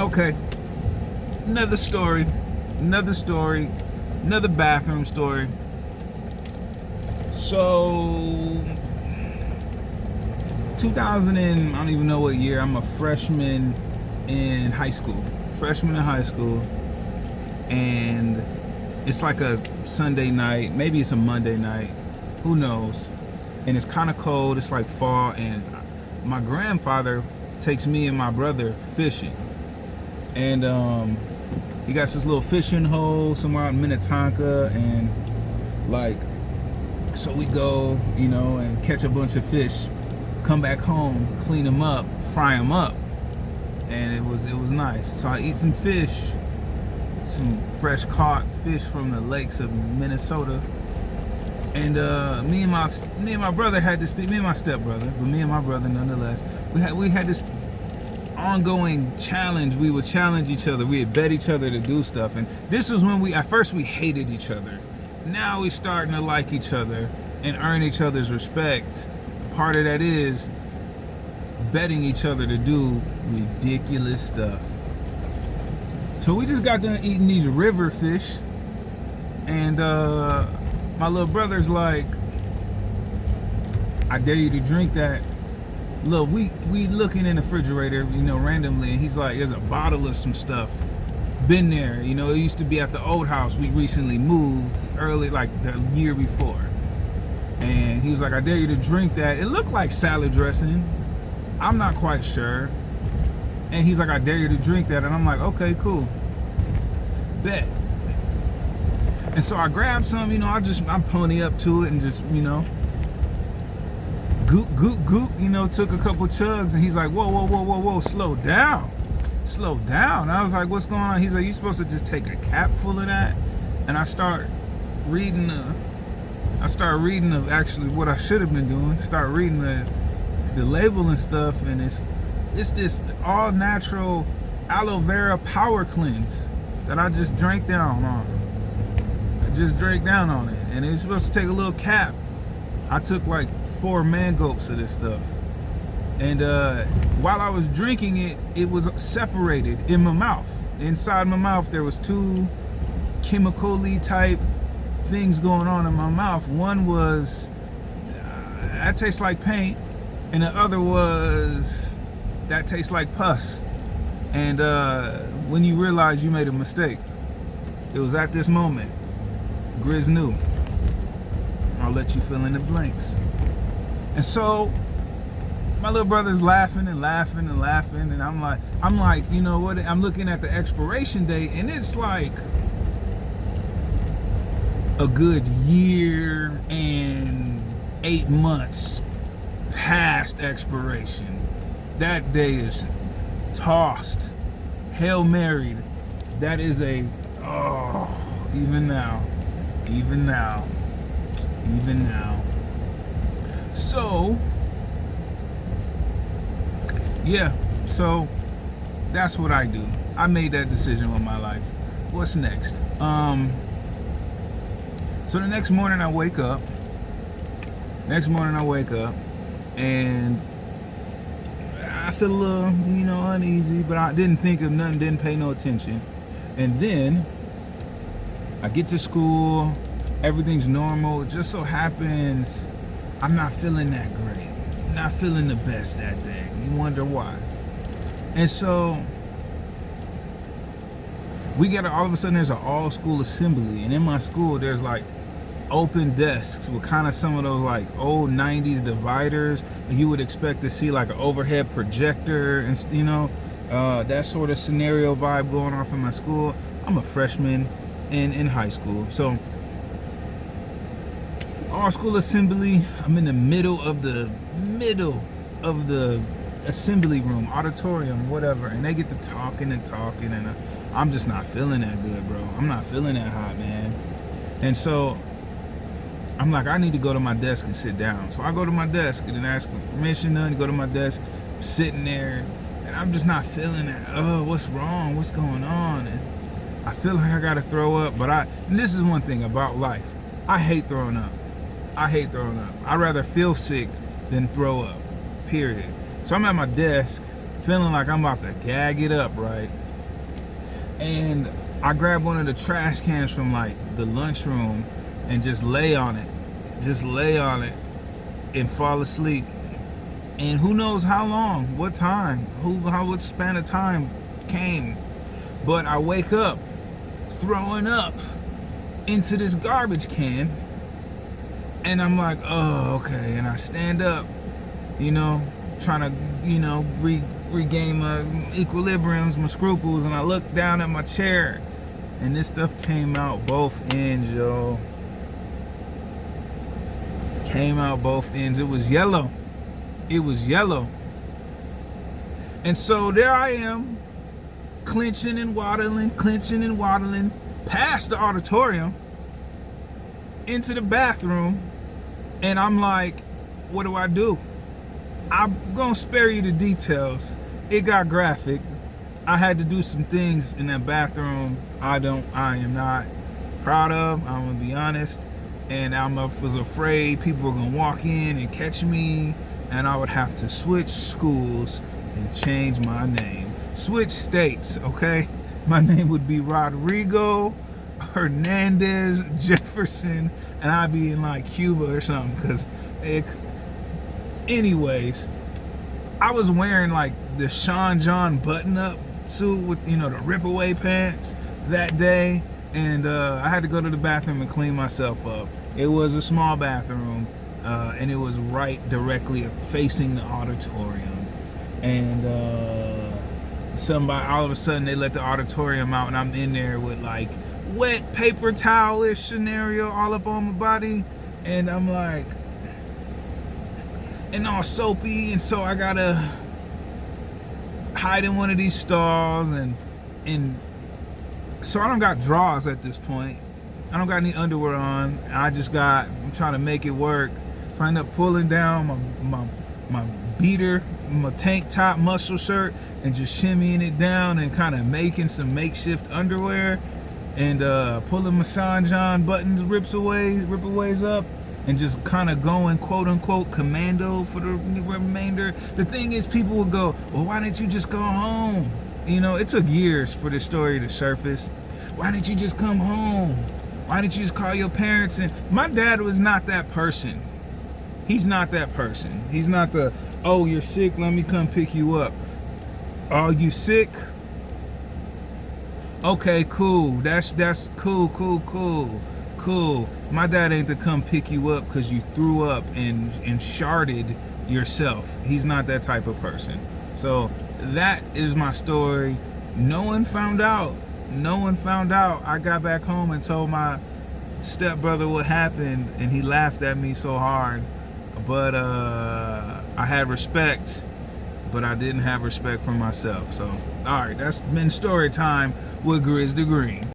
Okay, another story, another bathroom story. So 2000 and I don't even know what year. I'm a freshman in high school. And it's like a Sunday night, maybe it's a Monday night, who knows. And it's kind of cold, it's like fall, and my grandfather takes me and my brother fishing. And he got this little fishing hole somewhere out in Minnetonka, and like, so we go, and catch a bunch of fish, come back home, clean them up, fry them up, and it was nice. So I eat some fish, some fresh caught fish from the lakes of Minnesota, and me and my brother had this thing, me and my stepbrother, but me and my brother nonetheless, we had this ongoing challenge. We would challenge each other. We would bet each other to do stuff, and this was when at first we hated each other. Now we're starting to like each other and earn each other's respect. Part of that is betting each other to do ridiculous stuff. So we just got done eating these river fish, and my little brother's like, I dare you to drink that. Look, we looking in the refrigerator, randomly, and he's like, there's a bottle of some stuff. Been there, it used to be at the old house. We recently moved early, like the year before. And he was like, I dare you to drink that. It looked like salad dressing. I'm not quite sure. And he's like, I dare you to drink that. And I'm like, okay, cool. Bet. And so I grabbed some, I'm pony up to it and just, goop, goop, goop, took a couple chugs, and he's like, whoa, slow down. I was like, what's going on? He's like, you're supposed to just take a cap full of that. And I start reading of actually what I should have been doing. Start reading the label and stuff, and it's this all natural aloe vera power cleanse that I just drank down on. And it's supposed to take a little cap. I took like 4 man gulps of this stuff. And while I was drinking it, it was separated in my mouth. Inside my mouth, there was 2 chemical-y type things going on in my mouth. One was, that tastes like paint, and the other was, that tastes like pus. And when you realize you made a mistake, it was at this moment, Grizz knew. I'll let you fill in the blanks. And so, my little brother's laughing, and I'm like, you know what? I'm looking at the expiration date, and it's like a good year and 8 months past expiration. That day is tossed, Hail Married. That is even now. So, yeah, so that's what I do. I made that decision with my life. What's next? So the next morning I wake up, and I feel a little, uneasy, but I didn't think of nothing, didn't pay no attention. And then I get to school, everything's normal. It just so happens I'm not feeling that great. Not feeling the best that day. You wonder why. And so all of a sudden there's an all school assembly, and in my school there's like open desks with kind of some of those like old 90s dividers that you would expect to see, like an overhead projector, and that sort of scenario vibe going off in my school. I'm a freshman in high school, so all school assembly, I'm in the middle of the assembly room, auditorium, whatever, and they get to talking, and I'm just not feeling that good, bro. I'm not feeling that hot, man. And so I'm like, I need to go to my desk and sit down. So I go to my desk and ask for permission to go to my desk. I'm sitting there, and I'm just not feeling it. Oh, what's wrong? What's going on? And I feel like I gotta throw up, and this is one thing about life. I hate throwing up. I'd rather feel sick than throw up, period. So I'm at my desk, feeling like I'm about to gag it up, right? And I grabbed one of the trash cans from like the lunchroom and just lay on it. Just lay on it and fall asleep. And who knows how long, what time, what span of time came. But I wake up throwing up into this garbage can. And I'm like, oh, okay. And I stand up, trying to, regain my equilibriums, my scruples. And I look down at my chair. And this stuff came out both ends, yo. Came out both ends. It was yellow. It was yellow. And so there I am, clenching and waddling, past the auditorium, into the bathroom. And I'm like, what do I do? I'm gonna spare you the details. It got graphic. I had to do some things in that bathroom I am not proud of. I'm gonna be honest. And I was afraid people were gonna walk in and catch me, and I would have to switch schools and change my name. Switch states, okay? My name would be Rodrigo Hernandez Jefferson, and I'd be in like Cuba or something. Anyways, I was wearing like the Sean John button-up suit with, the rip-away pants that day. And I had to go to the bathroom and clean myself up. It was a small bathroom, and it was right directly facing the auditorium. And all of a sudden, they let the auditorium out, and I'm in there with like wet paper towel-ish scenario all up on my body. And I'm like, and all soapy, and so I gotta hide in one of these stalls, and so I don't got drawers at this point. I don't got any underwear on. I'm trying to make it work. So I end up pulling down my beater, my tank top muscle shirt, and just shimmying it down and kind of making some makeshift underwear, and pulling my Sean John buttons rip-aways up, and just kind of going quote unquote commando for the remainder. The thing is, people will go, well, why didn't you just go home? It took years for this story to surface. Why didn't you just come home? Why didn't you just call your parents? And my dad was not that person. He's not that person. He's not the, oh, you're sick, let me come pick you up. Oh, you sick? Okay, cool. That's cool. My dad ain't to come pick you up because you threw up and sharded yourself. He's not that type of person. So that is my story. No one found out. I got back home and told my stepbrother what happened, and he laughed at me so hard. But I had respect, but I didn't have respect for myself. So, all right, that's been story time with Grizz the Green.